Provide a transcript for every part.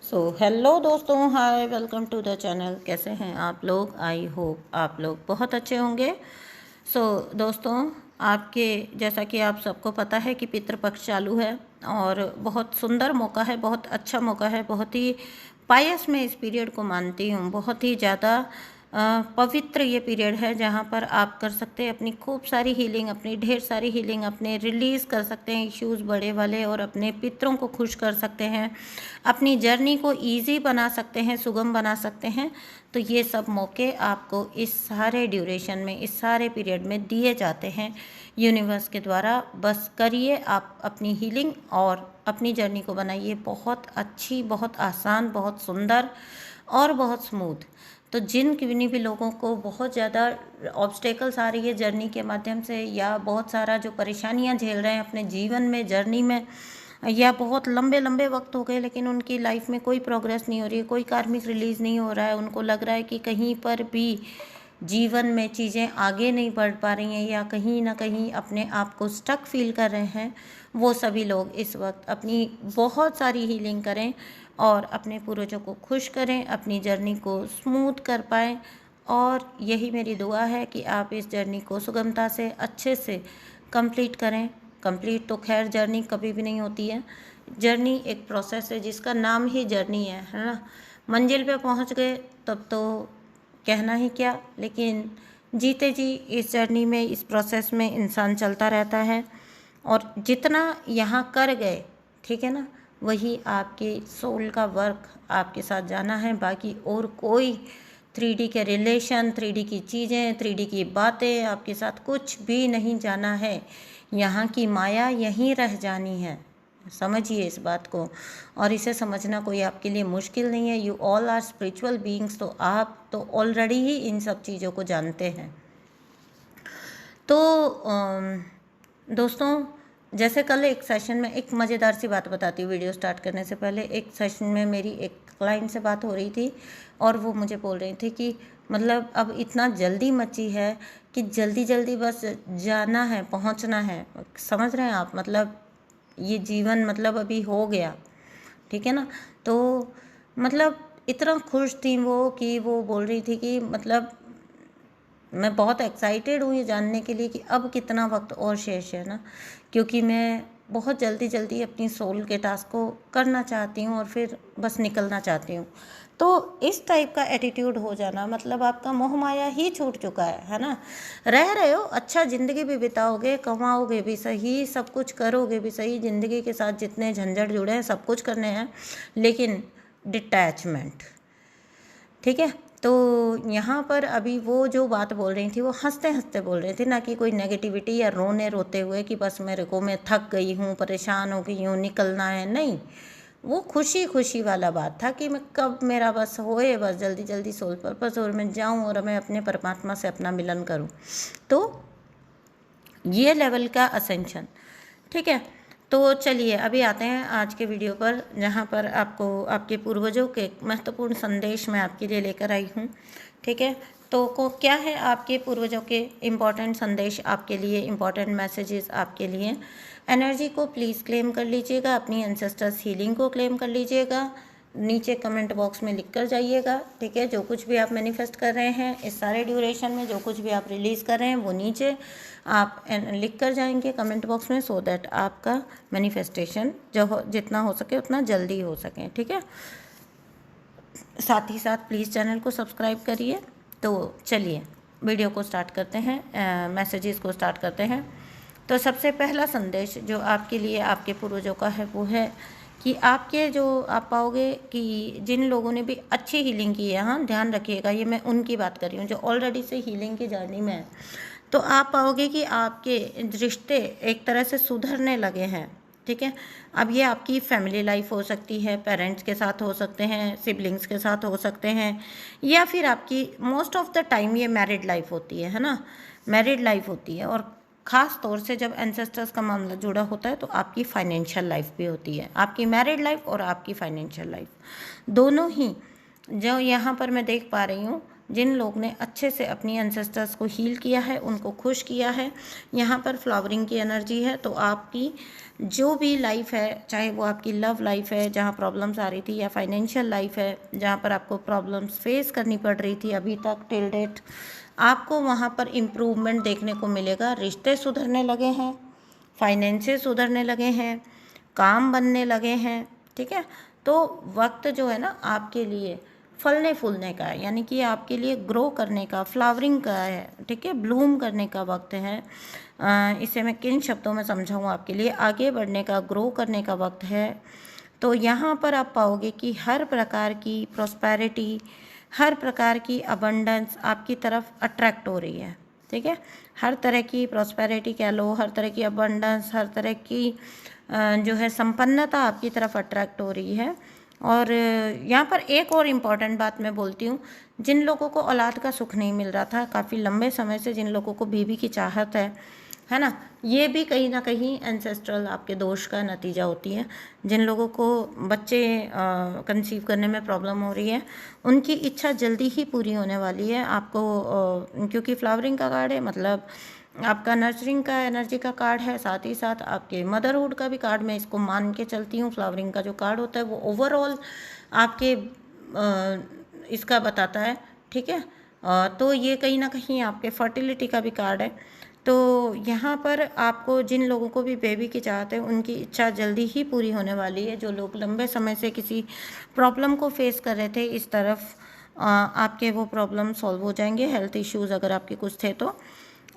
Hello दोस्तों, हाय, welcome to the channel. कैसे हैं आप लोग? आई होप आप लोग बहुत अच्छे होंगे। दोस्तों, आपके जैसा कि आप सबको पता है कि पितृपक्ष चालू है और बहुत सुंदर मौका है, बहुत अच्छा मौका है। बहुत ही पायस मैं इस पीरियड को मानती हूँ। बहुत ही ज़्यादा पवित्र ये पीरियड है जहाँ पर आप कर सकते हैं अपनी खूब सारी हीलिंग, अपनी ढेर सारी हीलिंग, अपने रिलीज़ कर सकते हैं इश्यूज़ बड़े वाले, और अपने पितरों को खुश कर सकते हैं, अपनी जर्नी को इजी बना सकते हैं, सुगम बना सकते हैं। तो ये सब मौके आपको इस सारे ड्यूरेशन में, इस सारे पीरियड में दिए जाते हैं यूनिवर्स के द्वारा। बस करिए आप अपनी हीलिंग और अपनी जर्नी को बनाइए बहुत अच्छी, बहुत आसान, बहुत सुंदर और बहुत स्मूथ। तो जिन किन्हीं भी लोगों को बहुत ज़्यादा ऑब्स्टेकल्स आ रही है जर्नी के माध्यम से, या बहुत सारा जो परेशानियां झेल रहे हैं अपने जीवन में, जर्नी में, या बहुत लंबे लंबे वक्त हो गए लेकिन उनकी लाइफ में कोई प्रोग्रेस नहीं हो रही है, कोई कार्मिक रिलीज़ नहीं हो रहा है, उनको लग रहा है कि कहीं पर भी जीवन में चीज़ें आगे नहीं बढ़ पा रही हैं, या कहीं ना कहीं अपने आप को स्टक फील कर रहे हैं, वो सभी लोग इस वक्त अपनी बहुत सारी हीलिंग करें और अपने पूर्वजों को खुश करें, अपनी जर्नी को स्मूथ कर पाएँ। और यही मेरी दुआ है कि आप इस जर्नी को सुगमता से, अच्छे से कंप्लीट करें। कंप्लीट तो खैर जर्नी कभी भी नहीं होती है। जर्नी एक प्रोसेस है जिसका नाम ही जर्नी है ना। मंजिल पे पहुंच गए तब तो कहना ही क्या, लेकिन जीते जी इस जर्नी में, इस प्रोसेस में इंसान चलता रहता है। और जितना यहाँ कर गए, ठीक है ना, वही आपके सोल का वर्क आपके साथ जाना है। बाकी और कोई 3D के रिलेशन, 3D की चीज़ें, 3D की बातें आपके साथ कुछ भी नहीं जाना है। यहाँ की माया यहीं रह जानी है। समझिए इस बात को, और इसे समझना कोई आपके लिए मुश्किल नहीं है। You all are spiritual beings, तो आप तो ऑलरेडी ही इन सब चीज़ों को जानते हैं। तो दोस्तों, जैसे कल एक सेशन में एक मज़ेदार सी बात बताती हूँ वीडियो स्टार्ट करने से पहले। एक सेशन में मेरी एक क्लाइंट से बात हो रही थी और वो मुझे बोल रही थी कि मतलब अब इतना जल्दी मची है कि जल्दी जल्दी बस जाना है, पहुंचना है। समझ रहे हैं आप? मतलब ये जीवन मतलब अभी हो गया, ठीक है ना। तो मतलब इतना खुश थी वो कि वो बोल रही थी कि मतलब मैं बहुत एक्साइटेड हूँ ये जानने के लिए कि अब कितना वक्त और शेष है ना, क्योंकि मैं बहुत जल्दी जल्दी अपनी सोल के टास्क को करना चाहती हूँ और फिर बस निकलना चाहती हूँ। तो इस टाइप का एटीट्यूड हो जाना मतलब आपका मोह माया ही छूट चुका है ना। रह रहे हो, अच्छा ज़िंदगी भी बिताओगे, कमाओगे भी सही, सब कुछ करोगे भी सही, ज़िंदगी के साथ जितने झंझट जुड़े हैं सब कुछ करने हैं, लेकिन डिटैचमेंट, ठीक है। तो यहाँ पर अभी वो जो बात बोल रही थी वो हंसते हंसते बोल रही थी, ना कि कोई नेगेटिविटी या रोने रोते हुए कि बस मेरे को, मैं थक गई हूँ, परेशान हो गई हूँ, निकलना है, नहीं। वो खुशी खुशी वाला बात था कि मैं कब मेरा बस होए, बस जल्दी जल्दी सोल पर्पस और मैं जाऊँ और मैं अपने परमात्मा से अपना मिलन करूँ। तो ये लेवल का असेंशन, ठीक है। तो चलिए अभी आते हैं आज के वीडियो पर, जहाँ पर आपको आपके पूर्वजों के महत्वपूर्ण संदेश मैं आपके लिए लेकर आई हूँ, ठीक है। तो क्या है आपके पूर्वजों के इम्पॉर्टेंट संदेश आपके लिए, इम्पॉर्टेंट मैसेजेस आपके लिए। एनर्जी को प्लीज़ क्लेम कर लीजिएगा, अपनी एंसेस्टर्स हीलिंग को क्लेम कर लीजिएगा, नीचे कमेंट बॉक्स में लिख कर जाइएगा, ठीक है। जो कुछ भी आप मैनिफेस्ट कर रहे हैं इस सारे ड्यूरेशन में, जो कुछ भी आप रिलीज़ कर रहे हैं वो नीचे आप लिख कर जाएंगे कमेंट बॉक्स में, सो दैट आपका मैनिफेस्टेशन जो जितना हो सके उतना जल्दी हो सके, ठीक है। साथ ही साथ प्लीज़ चैनल को सब्सक्राइब करिए। तो चलिए वीडियो को स्टार्ट करते हैं, मैसेजेस को स्टार्ट करते हैं। तो सबसे पहला संदेश जो आपके लिए आपके पूर्वजों का है वो है कि आपके जो आप पाओगे कि जिन लोगों ने भी अच्छी हीलिंग की है, हाँ ध्यान रखिएगा, ये मैं उनकी बात कर रही हूँ जो ऑलरेडी से हीलिंग की जर्नी में है, तो आप पाओगे कि आपके रिश्ते एक तरह से सुधरने लगे हैं, ठीक है। अब ये आपकी फैमिली लाइफ हो सकती है, पेरेंट्स के साथ हो सकते हैं, सिबलिंग्स के साथ हो सकते हैं, या फिर आपकी मोस्ट ऑफ द टाइम ये मैरिड लाइफ होती है ना, मैरिड लाइफ होती है। और ख़ास तौर से जब एंसेस्टर्स का मामला जुड़ा होता है तो आपकी फाइनेंशियल लाइफ भी होती है, आपकी मैरिड लाइफ और आपकी फाइनेंशियल लाइफ दोनों ही। जो यहाँ पर मैं देख पा रही हूँ जिन लोग ने अच्छे से अपनी एंसेस्टर्स को हील किया है, उनको खुश किया है। यहाँ पर फ्लावरिंग की एनर्जी है, तो आपकी जो भी लाइफ है, चाहे वो आपकी लव लाइफ है जहाँ प्रॉब्लम्स आ रही थी, या फाइनेंशियल लाइफ है जहाँ पर आपको प्रॉब्लम्स फेस करनी पड़ रही थी अभी तक टिल डेट, आपको वहाँ पर इम्प्रूवमेंट देखने को मिलेगा। रिश्ते सुधरने लगे हैं, फाइनेंसेस सुधरने लगे हैं, काम बनने लगे हैं, ठीक है। तो वक्त जो है ना आपके लिए फलने फूलने का है, यानी कि आपके लिए ग्रो करने का, फ्लावरिंग का है, ठीक है, ब्लूम करने का वक्त है। इसे मैं किन शब्दों में समझाऊँ आपके लिए, आगे बढ़ने का, ग्रो करने का वक्त है। तो यहाँ पर आप पाओगे कि हर प्रकार की प्रॉस्पेरिटी, हर प्रकार की अबंडेंस आपकी तरफ अट्रैक्ट हो रही है, ठीक है। हर तरह की प्रॉस्पेरिटी कह लो, हर तरह की अबंडेंस, हर तरह की जो है संपन्नता आपकी तरफ अट्रैक्ट हो रही है। और यहाँ पर एक और इम्पॉर्टेंट बात मैं बोलती हूँ, जिन लोगों को औलाद का सुख नहीं मिल रहा था काफ़ी लंबे समय से, जिन लोगों को बीवी की चाहत है ना, ये भी कहीं ना कहीं एंसेस्ट्रल आपके दोष का नतीजा होती है। जिन लोगों को बच्चे कंसीव करने में प्रॉब्लम हो रही है, उनकी इच्छा जल्दी ही पूरी होने वाली है। आपको क्योंकि फ्लावरिंग का कार्ड है, मतलब आपका नर्चरिंग का एनर्जी का कार्ड है, साथ ही साथ आपके मदरहुड का भी कार्ड मैं इसको मान के चलती हूँ। फ्लावरिंग का जो कार्ड होता है वो ओवरऑल आपके इसका बताता है, ठीक है। तो ये कहीं ना कहीं आपके फर्टिलिटी का भी कार्ड है। तो यहाँ पर आपको, जिन लोगों को भी बेबी की चाहत है, उनकी इच्छा जल्दी ही पूरी होने वाली है। जो लोग लंबे समय से किसी प्रॉब्लम को फेस कर रहे थे, इस तरफ आपके वो प्रॉब्लम सॉल्व हो जाएंगे। हेल्थ इश्यूज़ अगर आपके कुछ थे तो,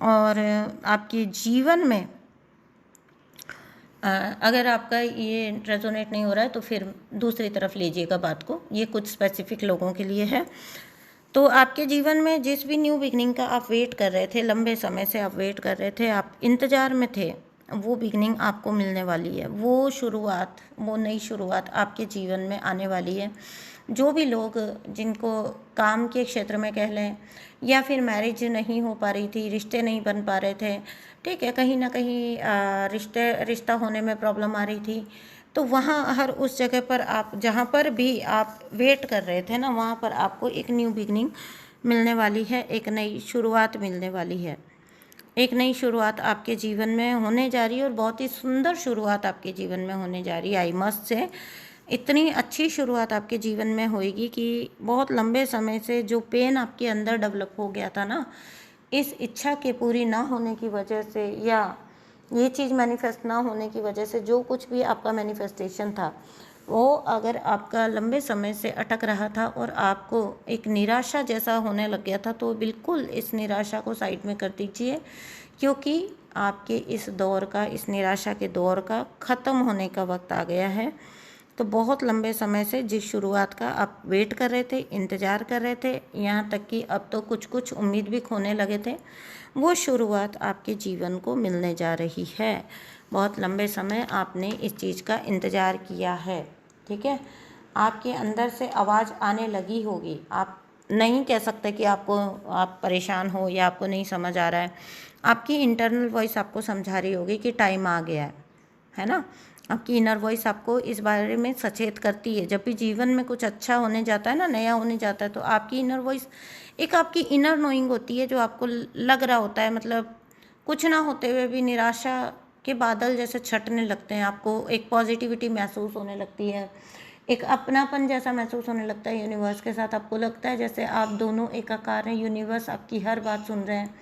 और आपके जीवन में अगर आपका ये रेजोनेट नहीं हो रहा है तो फिर दूसरी तरफ लीजिएगा बात को। ये कुछ स्पेसिफिक लोगों के लिए है। तो आपके जीवन में जिस भी न्यू बिगनिंग का आप वेट कर रहे थे, लंबे समय से आप वेट कर रहे थे, आप इंतज़ार में थे, वो बिगनिंग आपको मिलने वाली है। वो शुरुआत, वो नई शुरुआत आपके जीवन में आने वाली है। जो भी लोग, जिनको काम के क्षेत्र में कह लें, या फिर मैरिज नहीं हो पा रही थी, रिश्ते नहीं बन पा रहे थे, ठीक है, कहीं ना कहीं रिश्ता होने में प्रॉब्लम आ रही थी, तो वहाँ हर उस जगह पर आप, जहाँ पर भी आप वेट कर रहे थे ना, वहाँ पर आपको एक न्यू बिगनिंग मिलने वाली है, एक नई शुरुआत मिलने वाली है। एक नई शुरुआत आपके जीवन में होने जा रही है, और बहुत ही सुंदर शुरुआत आपके जीवन में होने जा रही है। आई मस्ट से, इतनी अच्छी शुरुआत आपके जीवन में होएगी कि बहुत लंबे समय से जो पेन आपके अंदर डेवलप हो गया था ना, इस इच्छा के पूरी ना होने की वजह से, या ये चीज़ मैनिफेस्ट ना होने की वजह से, जो कुछ भी आपका मैनिफेस्टेशन था, वो अगर आपका लंबे समय से अटक रहा था और आपको एक निराशा जैसा होने लग गया था, तो बिल्कुल इस निराशा को साइड में कर दीजिए, क्योंकि आपके इस दौर का, इस निराशा के दौर का ख़त्म होने का वक्त आ गया है। तो बहुत लंबे समय से जिस शुरुआत का आप वेट कर रहे थे, इंतज़ार कर रहे थे, यहाँ तक कि अब तो कुछ कुछ उम्मीद भी खोने लगे थे, वो शुरुआत आपके जीवन को मिलने जा रही है। बहुत लंबे समय आपने इस चीज़ का इंतज़ार किया है, ठीक है। आपके अंदर से आवाज़ आने लगी होगी। आप नहीं कह सकते कि आप परेशान हो या आपको नहीं समझ आ रहा है। आपकी इंटरनल वॉइस आपको समझा रही होगी कि टाइम आ गया है ना। आपकी इनर वॉइस आपको इस बारे में सचेत करती है। जब भी जीवन में कुछ अच्छा होने जाता है ना, नया होने जाता है, तो आपकी इनर वॉइस, एक आपकी इनर नोइंग होती है, जो आपको लग रहा होता है, मतलब कुछ ना होते हुए भी निराशा के बादल जैसे छटने लगते हैं, आपको एक पॉजिटिविटी महसूस होने लगती है, एक अपनापन जैसा महसूस होने लगता है यूनिवर्स के साथ। आपको लगता है जैसे आप दोनों एकाकार हैं, यूनिवर्स आपकी हर बात सुन रहे हैं।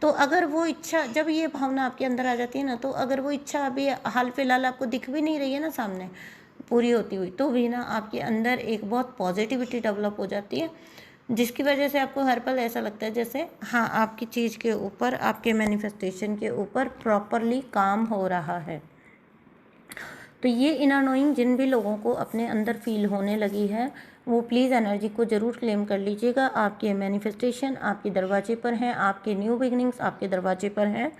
तो अगर वो इच्छा, जब ये भावना आपके अंदर आ जाती है ना, तो अगर वो इच्छा अभी हाल फिलहाल आपको दिख भी नहीं रही है ना सामने पूरी होती हुई, तो भी ना आपके अंदर एक बहुत पॉजिटिविटी डेवलप हो जाती है, जिसकी वजह से आपको हर पल ऐसा लगता है जैसे हाँ, आपकी चीज़ के ऊपर, आपके मैनिफेस्टेशन के ऊपर प्रॉपरली काम हो रहा है। तो ये इनर नोइंग जिन भी लोगों को अपने अंदर फील होने लगी है, वो प्लीज़ एनर्जी को ज़रूर क्लेम कर लीजिएगा। आपके मैनिफेस्टेशन आपके दरवाजे पर हैं, आपके न्यू बिगनिंग्स आपके दरवाजे पर हैं,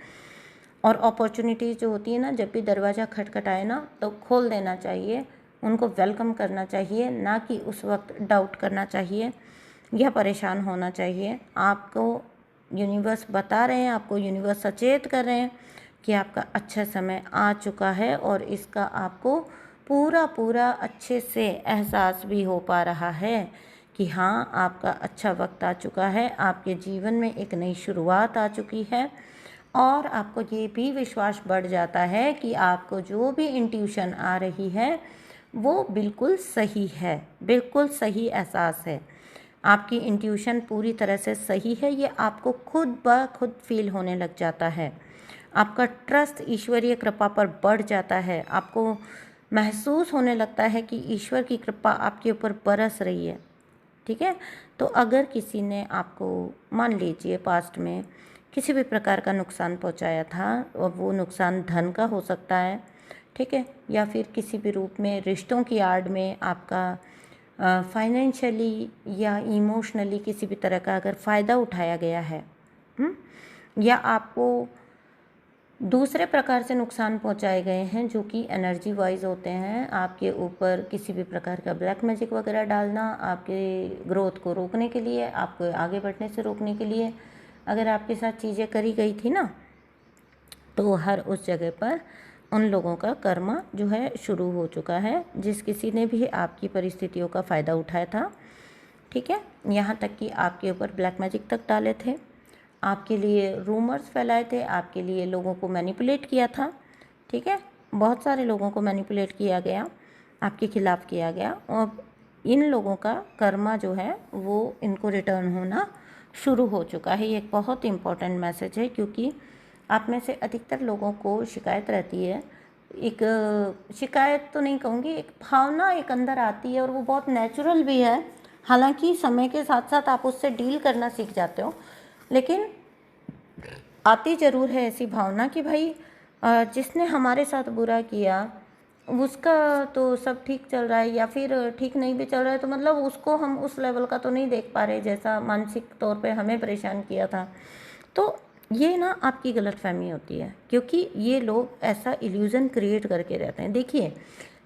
और अपॉर्चुनिटीज़ जो होती है ना, जब भी दरवाज़ा खटखटाए ना, तो खोल देना चाहिए, उनको वेलकम करना चाहिए, ना कि उस वक्त डाउट करना चाहिए या परेशान होना चाहिए। आपको यूनिवर्स बता रहे हैं, आपको यूनिवर्स सचेत कर रहे हैं कि आपका अच्छा समय आ चुका है, और इसका आपको पूरा पूरा अच्छे से एहसास भी हो पा रहा है कि हाँ, आपका अच्छा वक्त आ चुका है, आपके जीवन में एक नई शुरुआत आ चुकी है। और आपको ये भी विश्वास बढ़ जाता है कि आपको जो भी इंट्यूशन आ रही है वो बिल्कुल सही है, बिल्कुल सही एहसास है। आपकी इंट्यूशन पूरी तरह से सही है, ये आपको खुद ब खुद फील होने लग जाता है। आपका ट्रस्ट ईश्वरीय कृपा पर बढ़ जाता है। आपको महसूस होने लगता है कि ईश्वर की कृपा आपके ऊपर बरस रही है। ठीक है, तो अगर किसी ने आपको, मान लीजिए पास्ट में किसी भी प्रकार का नुकसान पहुंचाया था, और वो नुकसान धन का हो सकता है, ठीक है, या फिर किसी भी रूप में रिश्तों की आड़ में आपका फाइनेंशियली या इमोशनली किसी भी तरह का अगर फ़ायदा उठाया गया है, या आपको दूसरे प्रकार से नुकसान पहुंचाए गए हैं जो कि एनर्जी वाइज होते हैं, आपके ऊपर किसी भी प्रकार का ब्लैक मैजिक वगैरह डालना, आपके ग्रोथ को रोकने के लिए, आपको आगे बढ़ने से रोकने के लिए अगर आपके साथ चीज़ें करी गई थी ना, तो हर उस जगह पर उन लोगों का कर्म जो है शुरू हो चुका है, जिस किसी ने भी आपकी परिस्थितियों का फ़ायदा उठाया था। ठीक है, यहाँ तक कि आपके ऊपर ब्लैक मैजिक तक डाले थे, आपके लिए रूमर्स फैलाए थे, आपके लिए लोगों को मैनिपुलेट किया था। ठीक है, बहुत सारे लोगों को मैनिपुलेट किया गया, आपके खिलाफ़ किया गया, और इन लोगों का कर्मा जो है वो इनको रिटर्न होना शुरू हो चुका है। ये एक बहुत इम्पॉर्टेंट मैसेज है, क्योंकि आप में से अधिकतर लोगों को शिकायत रहती है, एक शिकायत तो नहीं कहूँगी, एक भावना एक अंदर आती है, और वो बहुत नेचुरल भी है। हालांकि समय के साथ साथ आप उससे डील करना सीख जाते हो, लेकिन आती ज़रूर है ऐसी भावना कि भाई जिसने हमारे साथ बुरा किया उसका तो सब ठीक चल रहा है, या फिर ठीक नहीं भी चल रहा है, तो मतलब उसको हम उस लेवल का तो नहीं देख पा रहे जैसा मानसिक तौर पे हमें परेशान किया था। तो ये ना आपकी गलतफहमी होती है, क्योंकि ये लोग ऐसा इल्यूज़न क्रिएट करके रहते हैं। देखिए,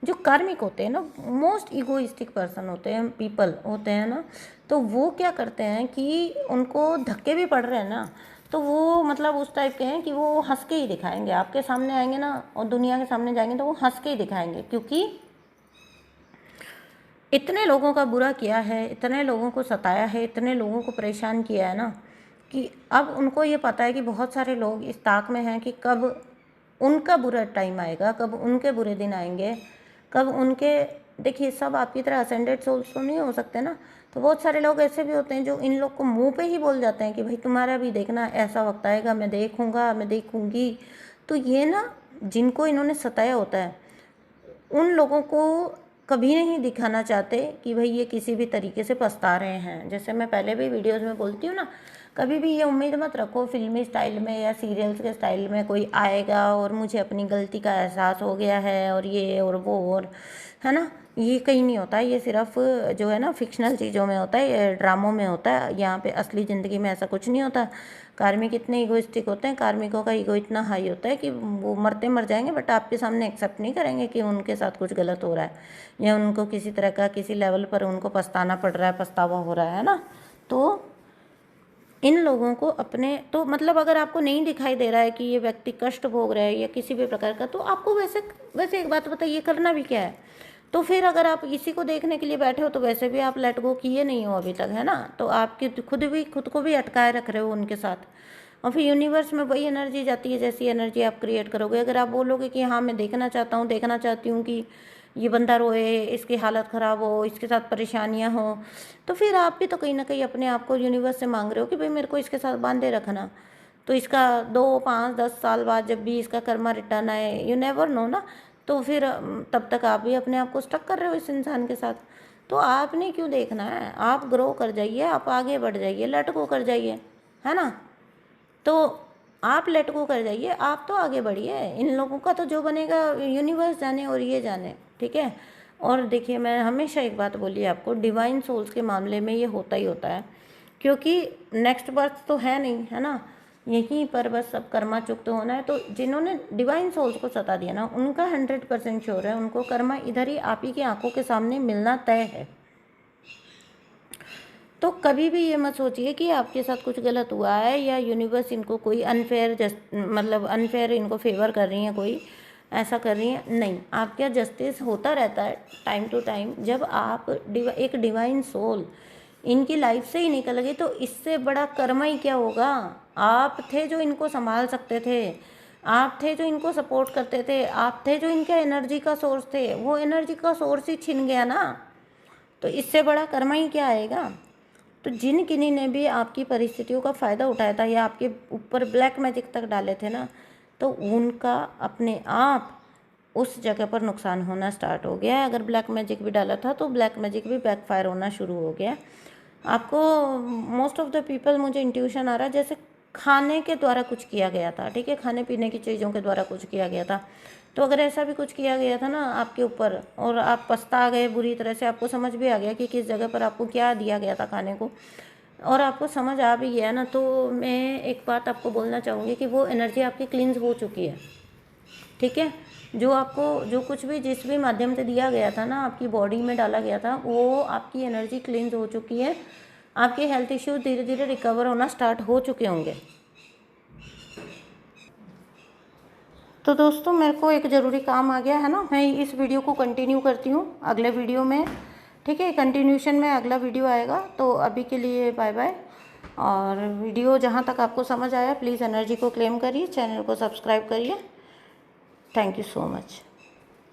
जो कार्मिक होते हैं ना, मोस्ट इगोइस्टिक पर्सन होते हैं, पीपल होते हैं ना, तो वो क्या करते हैं कि उनको धक्के भी पड़ रहे हैं ना, तो वो मतलब उस टाइप के हैं कि वो हंस के ही दिखाएंगे, आपके सामने आएंगे ना और दुनिया के सामने जाएंगे तो वो हंस के ही दिखाएंगे, क्योंकि इतने लोगों का बुरा किया है, इतने लोगों को सताया है, इतने लोगों को परेशान किया है ना, कि अब उनको ये पता है कि बहुत सारे लोग इस ताक में हैं कि कब उनका बुरा टाइम आएगा, कब उनके बुरे दिन आएंगे, कब उनके, देखिए सब आपकी तरह असेंडेड सोल्स तो नहीं हो सकते ना, तो बहुत सारे लोग ऐसे भी होते हैं जो इन लोग को मुंह पे ही बोल जाते हैं कि भाई तुम्हारा भी देखना, ऐसा वक्त आएगा, मैं देखूंगा, मैं देखूंगी। तो ये ना, जिनको इन्होंने सताया होता है उन लोगों को कभी नहीं दिखाना चाहते कि भाई ये किसी भी तरीके से पछता रहे हैं। जैसे मैं पहले भी वीडियोस में बोलती हूँ ना, कभी भी ये उम्मीद मत रखो फिल्मी स्टाइल में या सीरियल्स के स्टाइल में कोई आएगा और मुझे अपनी गलती का एहसास हो गया है और ये और वो और, है ना, ये कहीं नहीं होता। ये सिर्फ जो है ना फिक्शनल चीज़ों में होता है, ये ड्रामों में होता है। यहाँ पे असली ज़िंदगी में ऐसा कुछ नहीं होता। कार्मिक इतने इगोइस्टिक होते हैं, कार्मिकों का ईगो इतना हाई होता है कि वो मरते मर जाएंगे, बट आपके सामने एक्सेप्ट नहीं करेंगे कि उनके साथ कुछ गलत हो रहा है, या उनको किसी तरह का किसी लेवल पर उनको पछताना पड़ रहा है, पछतावा हो रहा है ना। तो इन लोगों को अपने, तो मतलब अगर आपको नहीं दिखाई दे रहा है कि ये व्यक्ति कष्ट भोग रहा है या किसी भी प्रकार का, तो आपको वैसे वैसे एक बात बताइए, करना भी क्या है। तो फिर अगर आप इसी को देखने के लिए बैठे हो तो वैसे भी आप लेट गो किए नहीं हो अभी तक, है ना, तो आपकी खुद को भी अटकाए रख रहे हो उनके साथ, और फिर यूनिवर्स में वही एनर्जी जाती है जैसी एनर्जी आप क्रिएट करोगे। अगर आप बोलोगे कि हाँ मैं देखना चाहता हूँ, देखना चाहती हूँ कि ये बंदा रोए, इसकी हालत ख़राब हो, इसके साथ परेशानियाँ हो, तो फिर आप भी तो कहीं ना कहीं अपने आप को यूनिवर्स से मांग रहे हो कि भाई मेरे को इसके साथ बांधे रखना। तो इसका 2, 5, 10 साल बाद जब भी इसका कर्मा रिटर्न आए, यू नेवर नो ना, तो फिर तब तक आप भी अपने आप को स्टक कर रहे हो इस इंसान के साथ। तो आपने क्यों देखना है, आप ग्रो कर जाइए, आप आगे बढ़ जाइए, लेट गो कर जाइए, है ना। तो आप लेट गो कर जाइए, आप तो आगे बढ़िए। इन लोगों का तो जो बनेगा यूनिवर्स जाने और ये जाने, ठीक है। और देखिए, मैं हमेशा एक बात बोली आपको, डिवाइन सोल्स के मामले में ये होता ही होता है, क्योंकि नेक्स्ट बर्थ तो है नहीं, है ना, यहीं पर बस सब कर्मा चुक्त होना है। तो जिन्होंने डिवाइन सोल्स को सता दिया ना, उनका 100% श्योर है, उनको कर्मा इधर ही आप ही की आंखों के सामने मिलना तय है। तो कभी भी ये मत सोचिए कि आपके साथ कुछ गलत हुआ है या यूनिवर्स इनको कोई मतलब अनफेयर इनको फेवर कर रही है, कोई ऐसा कर रही है, नहीं। आपका जस्टिस होता रहता है टाइम टू टाइम। जब आप एक डिवाइन सोल इनकी लाइफ से ही निकल गई, तो इससे बड़ा कर्म ही क्या होगा। आप थे जो इनको संभाल सकते थे, आप थे जो इनको सपोर्ट करते थे, आप थे जो इनके एनर्जी का सोर्स थे, वो एनर्जी का सोर्स ही छिन गया ना, तो इससे बड़ा कर्म ही क्या आएगा। तो जिन किन्हीं ने भी आपकी परिस्थितियों का फ़ायदा उठाया था या आपके ऊपर ब्लैक मैजिक तक डाले थे ना, तो उनका अपने आप उस जगह पर नुकसान होना स्टार्ट हो गया है। अगर ब्लैक मैजिक भी डाला था तो ब्लैक मैजिक भी बैकफायर होना शुरू हो गया। आपको मोस्ट ऑफ द पीपल, मुझे इंट्यूशन आ रहा है जैसे खाने के द्वारा कुछ किया गया था, ठीक है, खाने पीने की चीज़ों के द्वारा कुछ किया गया था। तो अगर ऐसा भी कुछ किया गया था ना आपके ऊपर और आप पछता गए बुरी तरह से, आपको समझ भी आ गया कि किस जगह पर आपको क्या दिया गया था खाने को, और आपको समझ आ भी गया ना, तो मैं एक बात आपको बोलना चाहूँगी कि वो एनर्जी आपकी क्लींस हो चुकी है, ठीक है। जो आपको जो कुछ भी जिस भी माध्यम से दिया गया था ना, आपकी बॉडी में डाला गया था, वो आपकी एनर्जी क्लींस हो चुकी है। आपके हेल्थ इश्यूज धीरे धीरे रिकवर होना स्टार्ट हो चुके होंगे। तो दोस्तों, मेरे को एक ज़रूरी काम आ गया है ना, मैं इस वीडियो को कंटिन्यू करती हूँ अगले वीडियो में, ठीक है। कंटिन्यूशन में अगला वीडियो आएगा। तो अभी के लिए बाय बाय। और वीडियो जहाँ तक आपको समझ आया, प्लीज़ एनर्जी को क्लेम करिए, चैनल को सब्सक्राइब करिए। Thank you so much.